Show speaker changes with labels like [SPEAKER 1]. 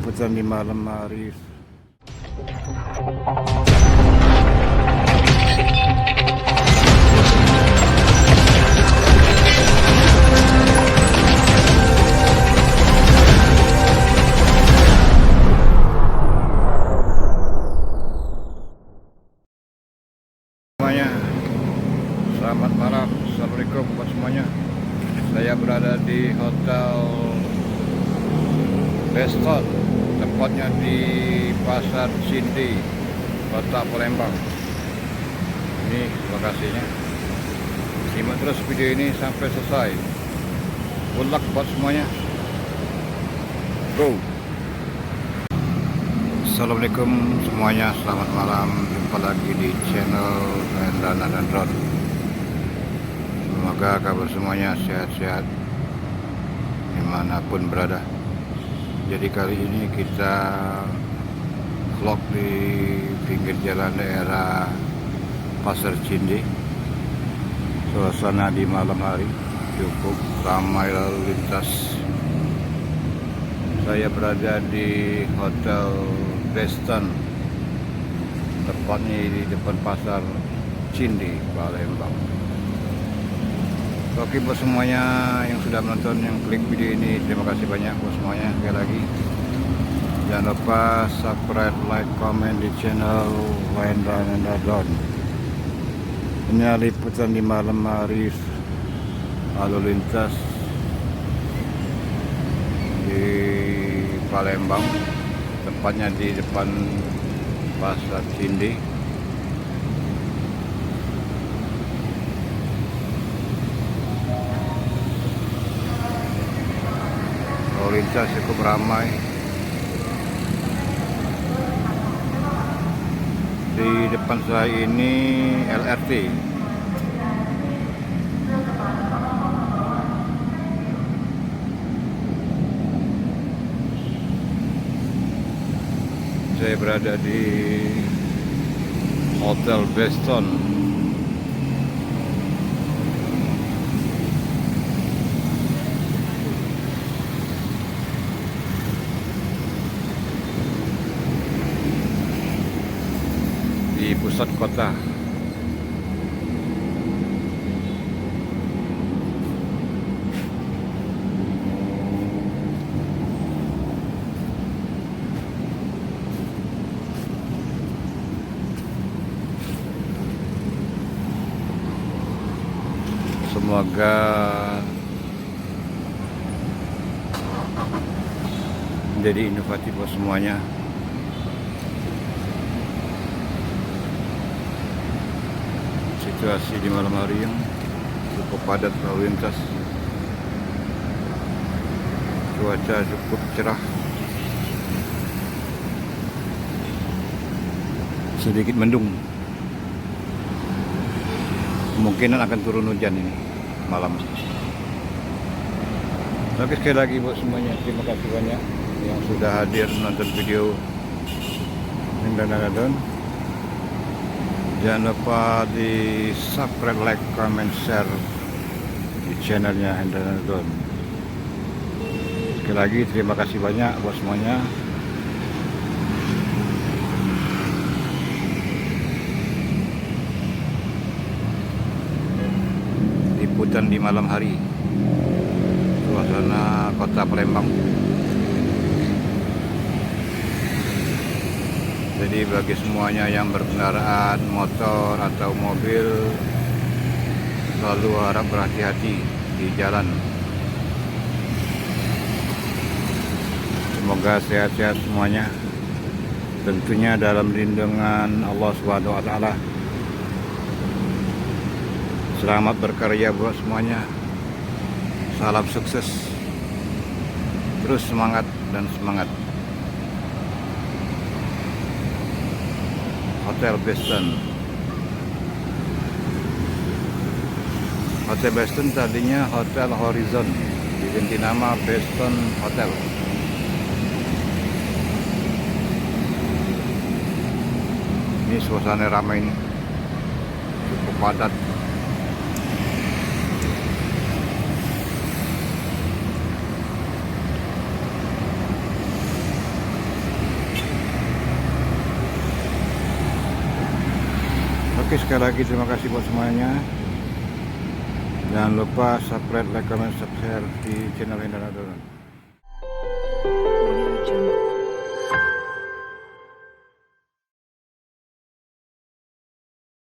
[SPEAKER 1] liputan di malam hari. Semuanya, selamat malam, assalamualaikum buat semuanya. Saya berada di Hotel Beston, tepatnya di Pasar Cindi, Kota Palembang. Ini lokasinya. Simak terus video ini sampai selesai. Good luck buat semuanya. Go. Assalamualaikum semuanya, selamat malam. Jumpa lagi di channel Hendana dan Ron. Semoga kabar semuanya sehat-sehat dimanapun berada. Jadi kali ini kita vlog di pinggir jalan daerah Pasar Cindi. Suasana di malam hari cukup ramai lalu lintas. Saya berada di Hotel Beston, tepatnya di depan Pasar Cindi, Palembang. Oke buat semuanya yang sudah menonton, yang klik video ini, terima kasih banyak buat semuanya. Sekali lagi jangan lupa subscribe, like, komen di channel Hendana dan Ron. Ini liputan di malam hari lalu lintas di Palembang, tepatnya di depan Pasar Cindi. Lalu lintas cukup ramai. Di depan saya ini LRT. Saya berada di Hotel Beston. Di pusat kota. Semoga menjadi inovatif buat semuanya. Situasi di malam hari yang cukup padat lalu lintas. Cuaca cukup cerah. Sedikit mendung. Kemungkinan akan turun hujan ini malam. Tapi sekali lagi buat semuanya, terima kasih banyak yang sudah hadir nonton video Hendana dan Ron. Jangan lupa di subscribe, like, comment, share di channelnya Hendana dan Ron. Sekali lagi terima kasih banyak buat semuanya. Liputan di malam hari, suasana Kota Palembang. Jadi bagi semuanya yang berkendaraan motor atau mobil, selalu harap berhati-hati di jalan. Semoga sehat-sehat semuanya, tentunya dalam lindungan Allah SWT. Selamat berkarya buat semuanya. Salam sukses. Terus semangat dan semangat. Hotel Beston. Hotel Beston tadinya Hotel Horizon, diganti nama Beston Hotel. Ini suasana ramai ini, cukup padat. Oke, sekali lagi terima kasih buat semuanya. Jangan lupa subscribe, like, comment, share di channel Wenda Ramadan.